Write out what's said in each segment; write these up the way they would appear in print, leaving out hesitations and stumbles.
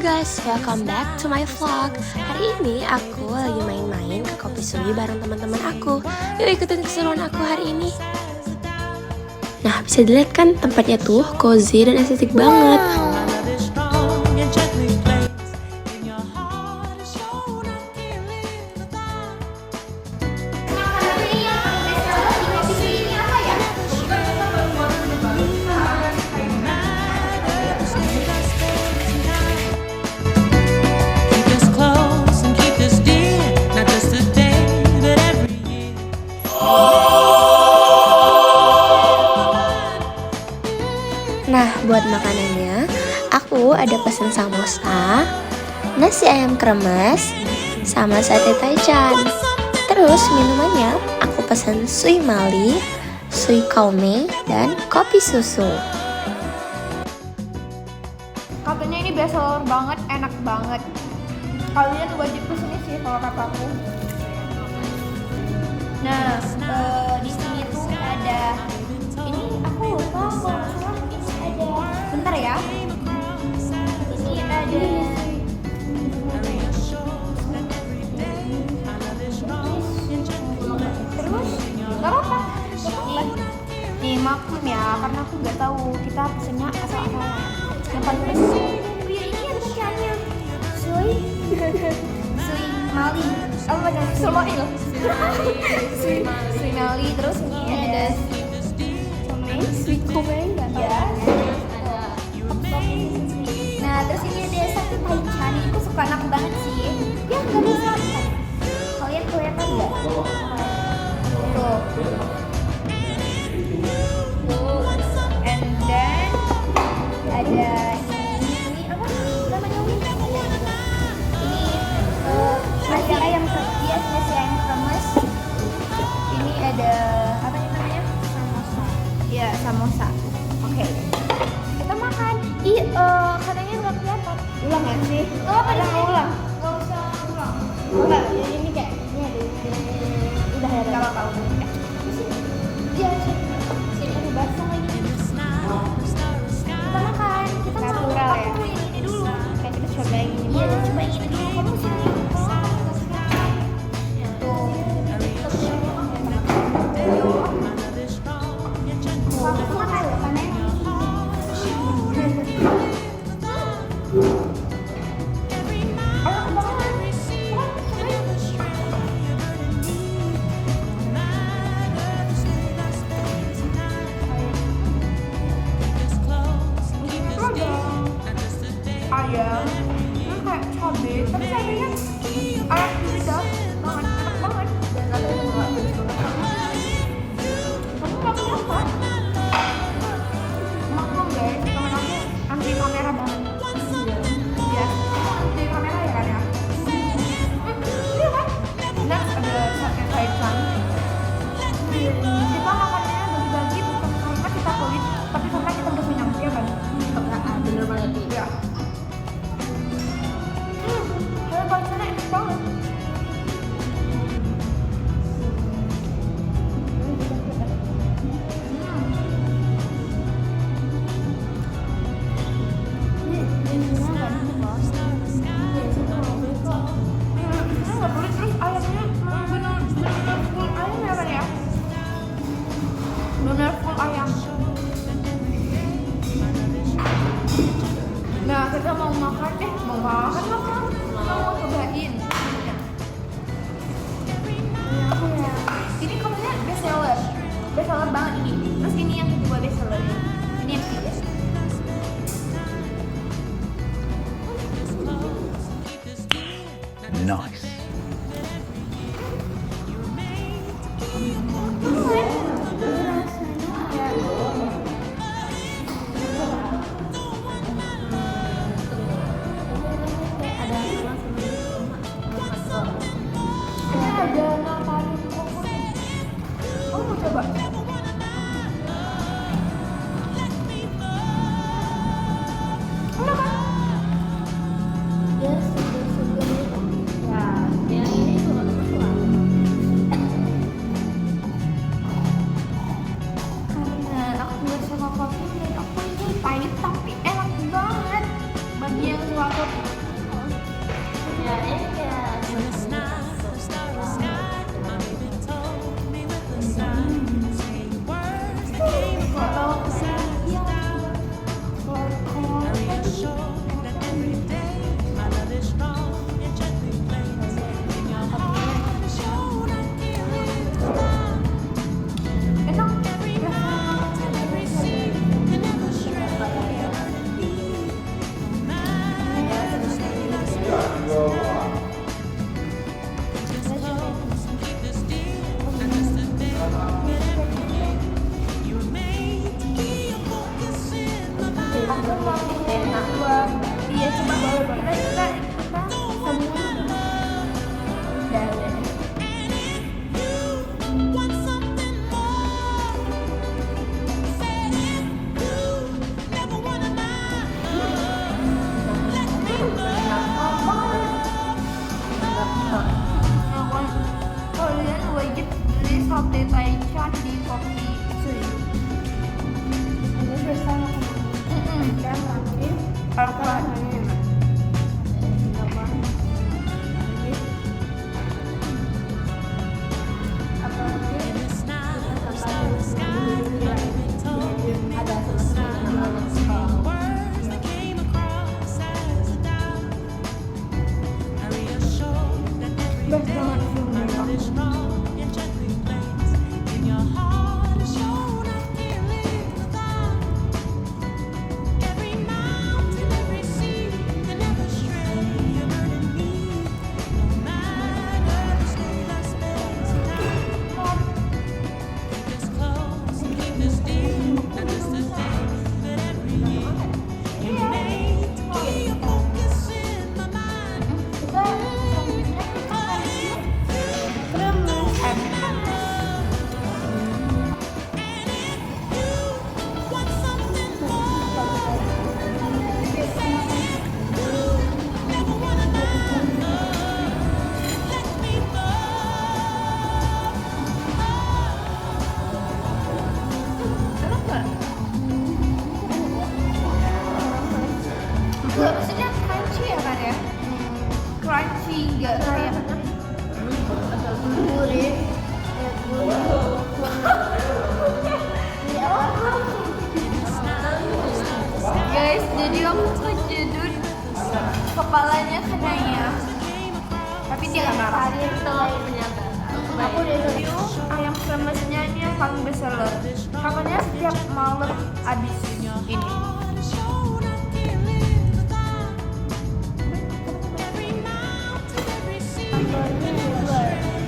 guys, welcome back to my vlog. Hari ini aku lagi main-main ke Kopi Sui bareng teman-teman aku. Yuk ikutin keseruan aku hari ini. Nah, bisa dilihat kan tempatnya tuh cozy dan estetik banget. Nah, buat makanannya, aku ada pesan samosa, nasi ayam kremes, sama sate taichan. Terus minumannya, aku pesan sui mali, sui kaume, dan kopi susu. Katanya ini bestseller banget, enak banget. Kalian wajib kesini sih kalau kataku. Nah, di sini tuh ada ini aku lupa kalau nggak salah ini ada bentar ya. Ini ada terus nggak apa-apa. Nih maklum ya, karena aku nggak tahu kita pesennya asal-asalan. Yang paling penting ini ada bacanya sui mali apa bacanya Sumail sui mali. Terus ini ada sweet kumen ya. Nah terus ini ada sate taichan. Ini aku suka enak banget sih ya, nggak bisa kalian kelihatan nggak tuh. And then ada ini apa namanya ini nasi ayam kremes, nasi ayam kremes. Ini ada apa namanya samosa ya, samosa. Oke, kita makan. Katanya nggak kelihatan. Ulang ya sih? Ada nggak ulang? Nggak usah ulang. Enggak, ini kayak ini ada udah ada nggak apa-apa. Iya sini ada basah lagi. Kita makan, kita natural ya. Ini dulu. Kayak kita coba yang ini. Iya, coba yang ini dulu. Kamu sini. Tuh. Aku makan loh, karena ayam, ini kayak cabai, tapi cabainya ayam lidah banget, enak banget. Dan ada yang nggak begitu enak. Kamu nggak kenapa? Maklum guys, temen aku anti kamera banget. Ya, anti kamera ya kan ya. Iya kan? Dan ada sate taichan. Kita makannya bagi-bagi bukan karena kita pelit, tapi karena kita udah kenyang, ya kan? Bener banget ya. Rasanya enak banget. Nggak pelit, terus ayamnya benar-benar full ayam ya kan ya? Benar full ayam. Nah kita mau makan, mau cobain. Ini katanya bestseller banget ini. Terus ini yang kedua bestseller, ini yang ketiga. Nice. Ada natarin koko. Kamu mau coba? Enak kan? Ya, segar-segar. Ya. sesuatu. Ya, ini kayak iya coba kita semua udah. Kalian wajib beli sate taichan di Kopi Cuy. Ini bersama dan terakhir apa ini? Maksudnya crunchy ya kan ya? Crunchy nggak kayak gurih. Guys, jadi aku kejedut kepalanya kenanya, tapi dia nggak marah. Aku udah review ayam kremesnya ini yang paling bestseller. Makanya setiap malam habis ini.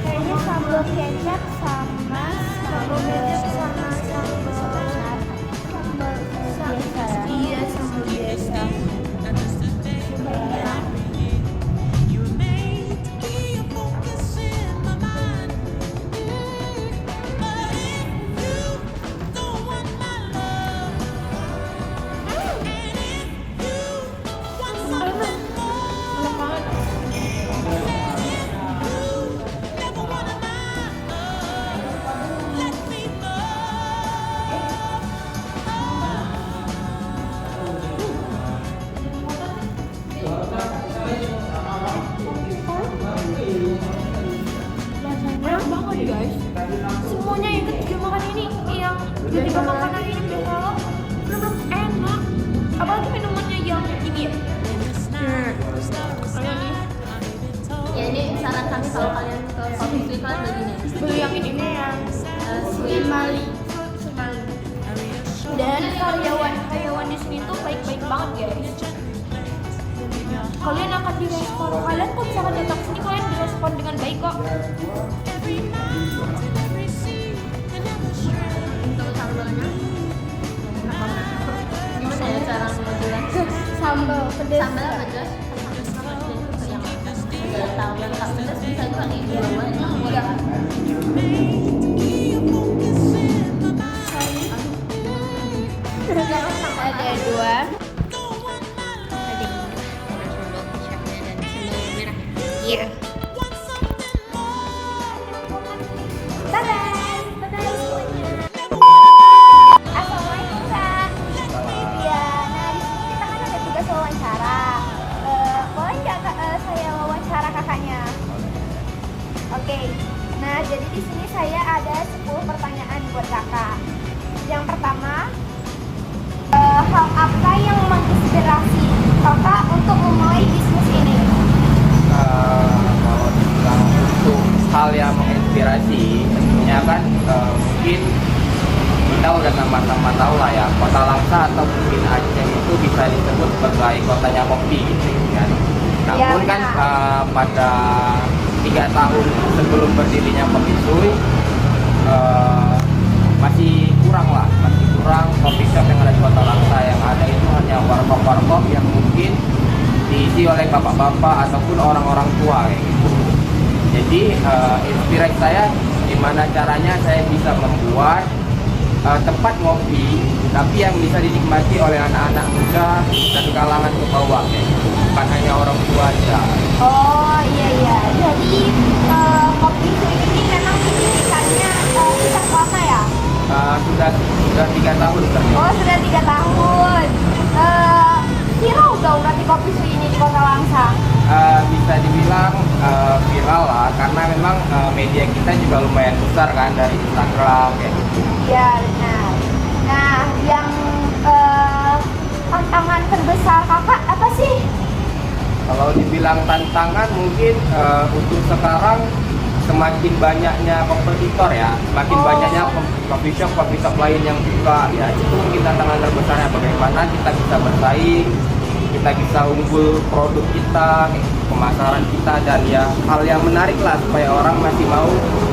Kayaknya sambal kecap sama sambal biasa ya? Iya, sambal biasa. Enak banget guys. Semuanya yang ketiga makan ini, yang ketiga makanan ini kalau bener enak. Apalagi minumannya yang ini ya. ya ini saran kami kalau kalian ke Coffee Sweet kalian beli ini. Beli yang ini yang Sweet Mali. Dan karyawan di sini tuh baik-baik banget guys. Kalian akan direspon. Kalian kok misalkan datang ke sini kalian direspon dengan baik kok. Untuk sambalnya gimana ya cara menjelaskan? Sambal pedas. Sambal pedas yang udah tahu yang tak pedas bisa juga nih dua-duanya boleh kan? Ada dua. Ada yang sambal kecapnya dan sambal merah. Iya. Bye-bye. Bye-bye semuanya. Assalamualaikum Kak. Iya, nah di sini kita kan ada tugas wawancara. saya ada 10 pertanyaan buat kakak. Yang pertama, hal apa yang menginspirasi kakak untuk memulai bisnis ini? Kalau dibilang untuk hal yang menginspirasi, tentunya kan mungkin kita udah sama-sama tahu lah ya, Kota Langsa atau mungkin Aceh itu bisa disebut sebagai kotanya kopi gitu kan. Namun kan pada 3 tahun sebelum berdirinya Kopi Sui masih kurang kopi shop yang ada di Kota Langsa. Yang ada itu hanya warkop-warkop yang mungkin diisi oleh bapak-bapak ataupun orang-orang tua kayak gitu. Jadi inspirasi saya gimana caranya saya bisa membuat tempat ngopi tapi yang bisa dinikmati oleh anak-anak muda dan kalangan ke bawah kayak gitu. Bukan hanya orang tua aja. Oh iya, jadi Kopi Sui ini memang didirikannya sejak lama ya? Sudah 3 tahun ternyata. Oh sudah 3 tahun. Viral dong berarti Kopi Sui ini di Kota Langsa? Bisa dibilang viral lah karena memang media kita juga lumayan besar kan dari Instagram kayak gitu. Iya benar. Nah yang tantangan terbesar kakak apa sih? Kalau dibilang tantangan mungkin untuk sekarang semakin banyaknya kompetitor ya, semakin banyaknya coffee shop lain yang buka ya, itu mungkin tantangan terbesarnya bagaimana kita bisa bersaing, kita bisa unggul produk kita, pemasaran kita, dan ya hal yang menarik lah supaya orang masih mau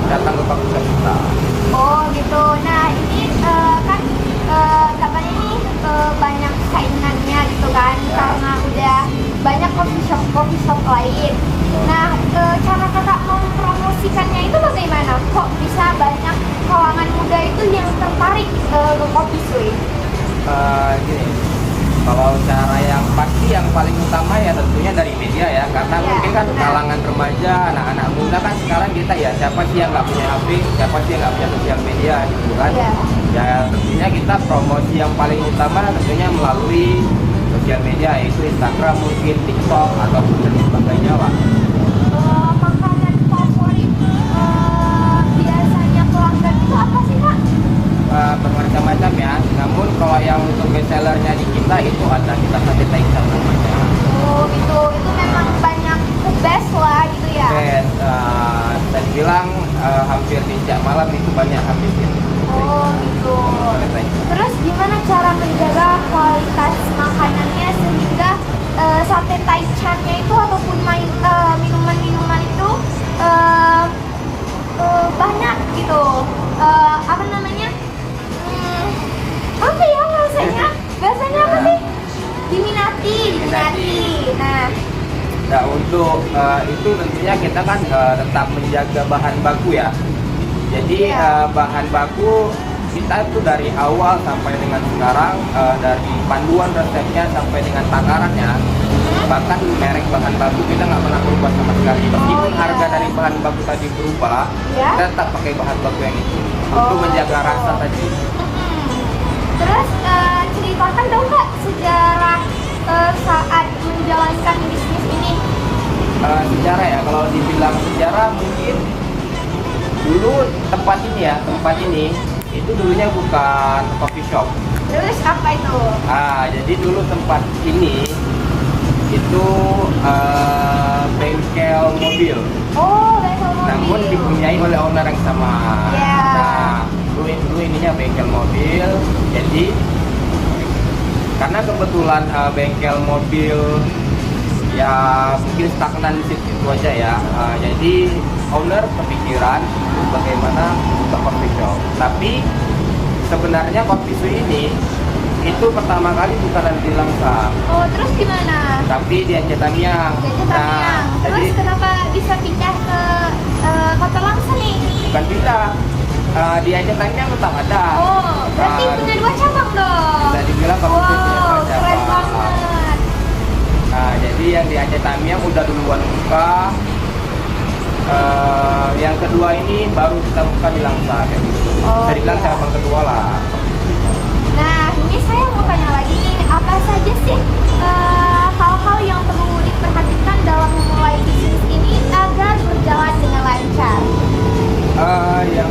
datang ke coffee shop kita. Oh gitu. Nah ini kan katanya ini banyak saingannya gitu kan Ya. karena udah banyak coffee shop lain. Nah cara kakak mempromosikannya itu bagaimana? Kok bisa banyak kalangan muda itu yang tertarik ke Kopi Sui? Gini, kalau cara yang pasti yang paling utama ya tentunya dari media ya, karena Ya, mungkin kan benar. kalangan remaja, anak-anak muda kan sekarang kita ya siapa sih yang nggak punya HP, siapa sih yang nggak punya sosial media gitu kan. Ya. Ya tentunya kita promosi yang paling utama tentunya melalui sosial media, yaitu Instagram, mungkin TikTok ataupun dan sebagainya lah. Makanan favorit biasanya pelanggan itu apa sih kak? Bermacam-macam ya, namun kalau yang untuk best sellernya di kita itu ada kita sate taichan namanya. Oh gitu, itu memang banyak the best lah gitu ya. Best, bisa dibilang hampir di setiap malam itu banyak habis gitu. Oh gitu. Sate taichan. Terus gimana cara menjaga kualitas makanannya sehingga sate taichannya itu ataupun minuman-minuman itu banyak gitu. Apa namanya? Apa ya bahasanya? Bahasanya apa sih? Diminati. Nah, Nah untuk itu tentunya kita kan tetap menjaga bahan baku ya. Jadi Iya. bahan baku kita tuh dari awal sampai dengan sekarang, dari panduan resepnya sampai dengan takarannya, bahkan merek bahan baku kita nggak pernah berubah sama sekali. Meskipun iya. harga dari bahan baku tadi berubah, Ya. kita tetap pakai bahan baku yang itu untuk Oh, menjaga gitu. rasa tadi. Terus ceritakan dong kak sejarah saat menjalankan bisnis ini. Sejarah ya, kalau dibilang sejarah mungkin dulu tempat ini itu dulunya bukan coffee shop. Terus apa itu? Jadi dulu tempat ini itu bengkel mobil, Oh, bengkel mobil. namun dipunyai oleh owner yang sama. Ya. Nah, dulu ininya bengkel mobil. Jadi karena kebetulan bengkel mobil ya mungkin stagnan di situ aja ya. Jadi owner kepikiran bagaimana untuk coffee shop. Tapi sebenarnya Kopi Sui ini itu pertama kali bukan ada di Langsa, Oh, terus gimana? tapi di Aceh Tamiang. Jadi Tamiang. Terus jadi kenapa bisa pindah ke Kota Langsa nih? bukan pindah, di Aceh Tamiang tetap ada. Oh, berarti Nah, punya 2 cabang dong. bisa dibilang Kopi Sui punya Wow, dua keren cabang. banget. Nah, jadi yang di Aceh Tamiang udah duluan buka. Yang kedua ini baru kita buka di Langsa kayak gitu. Oh, Bisa dibilang iya. cabang kedua lah. Nah, ini saya mau tanya lagi nih, apa saja sih hal-hal yang perlu diperhatikan dalam memulai bisnis ini agar berjalan dengan lancar? Yang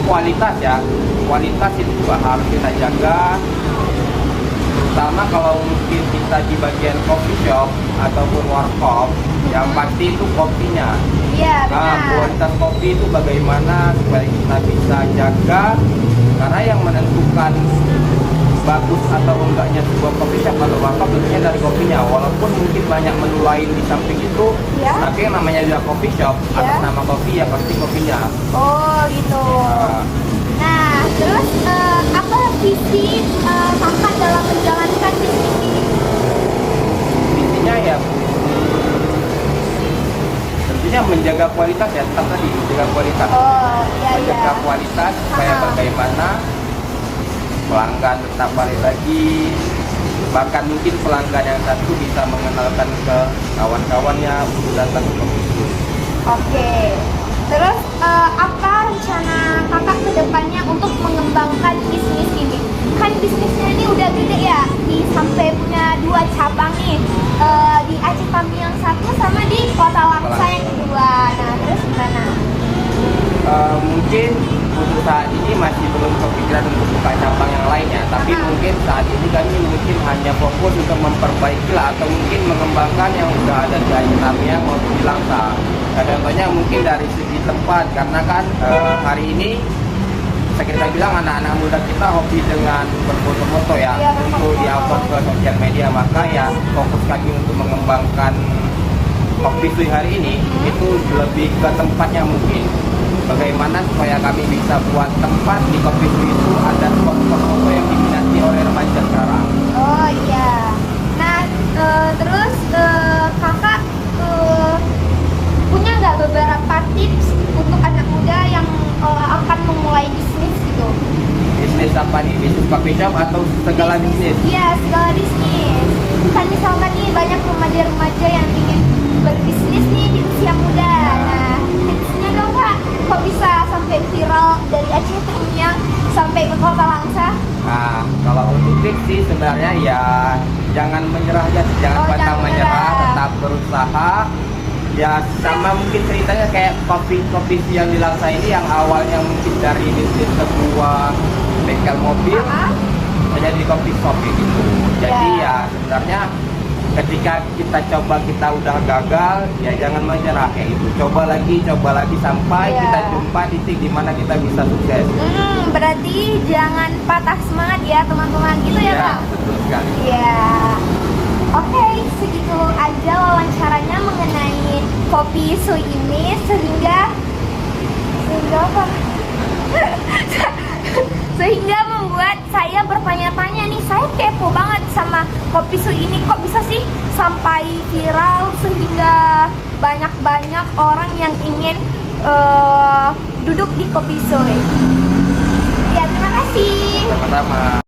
kualitas ya, kualitas itu juga harus kita jaga. Terutama kalau mungkin kita di bagian coffee shop ataupun warkop, yang pasti itu kopinya. Iya, benar. Kualitas kopi itu bagaimana supaya kita bisa jaga, karena yang menentukan bagus atau enggaknya sebuah coffee shop atau warkop tentunya dari kopinya. Walaupun mungkin banyak menu lain di samping itu, Ya. tapi yang namanya juga coffee shop, Ya. atas nama kopi ya pasti kopinya. Oh, gitu. Nah, terus apa visi kakak dalam menjalankan bisnis ini? Intinya ya tentunya menjaga kualitas ya, tetap tadi menjaga kualitas. Oh, iya, iya. Menjaga kualitas supaya Aha. bagaimana pelanggan tetap balik lagi, bahkan mungkin pelanggan yang satu bisa mengenalkan ke kawan-kawannya untuk datang ke kopi. Oke. Terus apa rencana kakak ke depannya untuk mengembangkan bisnis ini? Kan bisnisnya ini udah gede ya, sampai punya 2 cabang nih, di Aceh Tami yang satu sama di Kota Langsa yang kedua. Nah, terus gimana? Mungkin untuk saat ini masih belum kepikiran untuk buka cabang yang lainnya, tapi Aha. mungkin saat ini kami mungkin hanya fokus untuk memperbaiki lah, atau mungkin mengembangkan yang udah ada di Aceh Tamiang maupun di Langsa. Nah, contohnya mungkin dari segi tempat, karena kan hari ini bisa kita bilang anak-anak muda kita hobi dengan berfoto-foto ya, Iya, untuk di-upload ke sosial media, maka ya fokus kami untuk mengembangkan Kopi Sui hari ini itu lebih ke tempatnya mungkin. Bagaimana supaya kami bisa buat tempat di Kopi Sui itu ada spot-spot foto yang diminati oleh remaja sekarang. Oh iya. Nah, terus kakak punya nggak beberapa tips untuk anak muda yang akan memulai bisnis gitu? Bisnis apa nih? Bisnis coffee shop atau segala bisnis? Iya, segala bisnis. Kan misalkan nih banyak remaja-remaja yang ingin berbisnis nih di usia muda. Nah, tipsnya dong kak, kok bisa sampai viral dari Aceh Tamiang sampai ke Kota Langsa? Nah, kalau untuk tips sih sebenarnya ya jangan menyerah aja, jangan Oh, pantang jangan menyerah, menyerah. tetap berusaha. Ya sama mungkin ceritanya kayak kopi yang di Langsa ini yang awalnya mungkin dari bisnis sebuah bengkel mobil Ah, menjadi kopi shop kayak gitu. Jadi Ya. ya sebenarnya ketika kita coba kita udah gagal ya jangan menyerah kayak gitu. Coba lagi sampai Ya. kita jumpa titik di mana kita bisa sukses. berarti jangan patah semangat ya teman-teman gitu ya kak? Betul sekali. Iya. Oke, segitu aja wawancaranya mengenai Kopi Sui ini sehingga apa? Sehingga membuat saya bertanya-tanya nih, saya kepo banget sama Kopi Sui ini, kok bisa sih sampai viral sehingga banyak orang yang ingin duduk di Kopi Sui. Ya, terima kasih. Sama-sama.